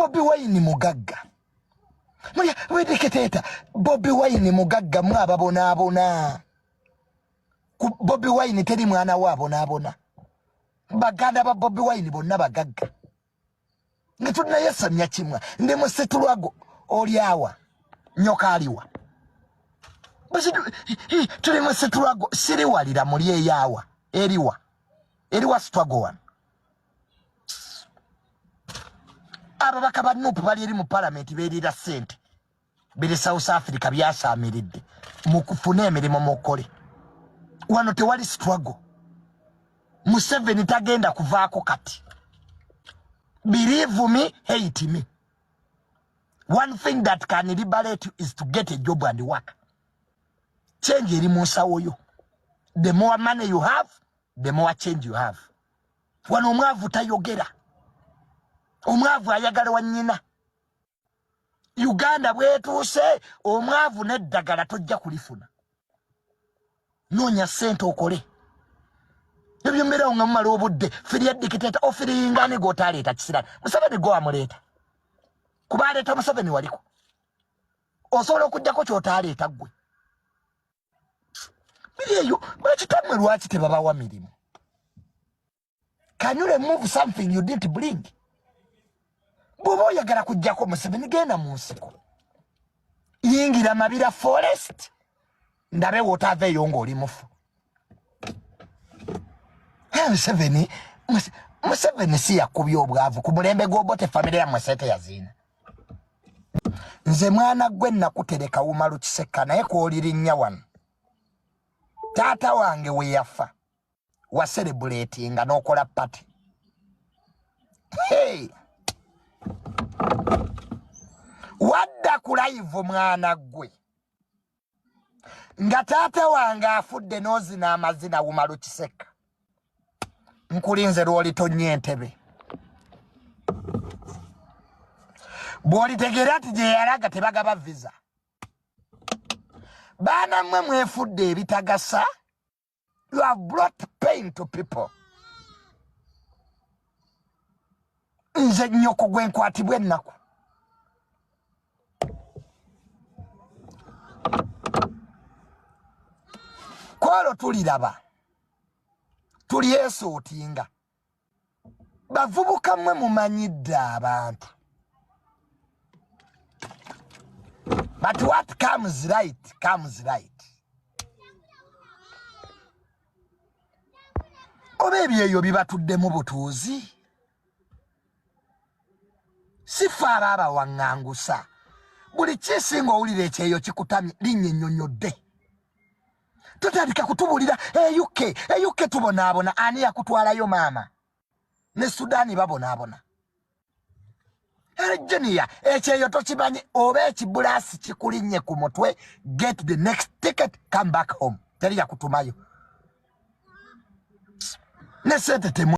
Bobi Wine mugagga. Mulya wedeketeta Bobi Wine mugagga mwababona. Bobi Wine teri mwana wabo nabona. Baganda ba Bobi Wine bonna bagagga. Ngetuna yasamya kimwa ndi musetulwago oliawa nyoka aliwa. Basi tuli musetulwago siri walira muri yawa eriwa struggle one. Aba bakaba nupu bali eri mu parliament berira sente biri South Africa byasamiridde mukufuna emirimo mukole wano tewali struggle. Museveni tagenda kuvaako kati. Believe me, hate me. One thing that can liberate you is to get a job and work. Change eri munsawo yo. The more money you have, the more change you have. Wano omwavu tayogera. Omwavu ayagala wanyina. Uganda bwetuuse omwavu neddagala tojja kulifuna. Noonya sente okole. Ebyo mbera nga mmala obudde firi dictator ofiri ngane gotaleeta kisirani. Museveni go amuleta. Kuba aleeta Museveni waliko. Osobola okujjako kyotaleeta ggwe. Biri eyo bakitamwe lwaki tebabawa mirimu. Can you remove something you didn't bring? Bw'oba oyagala kujjako Museveni genda mu nsiko. Yingira Mabira forest. Ndabe wotaveeyo ng'oli mufu. Museveni si yakubya obwavu ku mulembe gw'Obote famire ya Mwesete yazina. Nze mwana gwe nakutereka Umaru Kiseka naye kw'olirinnya wano. Taata wange we yafa wa celebratinga n'okola party. Hey! Wadda ku live mwana gwe. Nga taata wange afudde n'ozina amazina Umaru Kiseka. Nkulinze lwoli tonye entebe. Bw'olitegera ati gye yalaga tebagaba visa. Baana mmwe mwefudde ebitagasa. You have brought pain to people. Nze nnyoko gwe nkwatibwa ennaku. Kwalo tuliraba. Tulyesuutinga. Bavubuka mmwe mumanyidde abantu. But what comes right, comes right. Oba ebyo bibatudde mu butuuzi. Sifa ababa waŋŋangusa. Buli kisinga owulira ekyeyo kikutamye linnyennyonnyodde. Totandika kutubulira UK tubonaabona ani yakutwalayo maama. Ne Sudani babonaabona. Virginia ekyeyo tokimanyi oba ekibulaasi kikulinnye ku mutwe. Get the next ticket, come back home. Teri yakutumayo. Ne sente temu.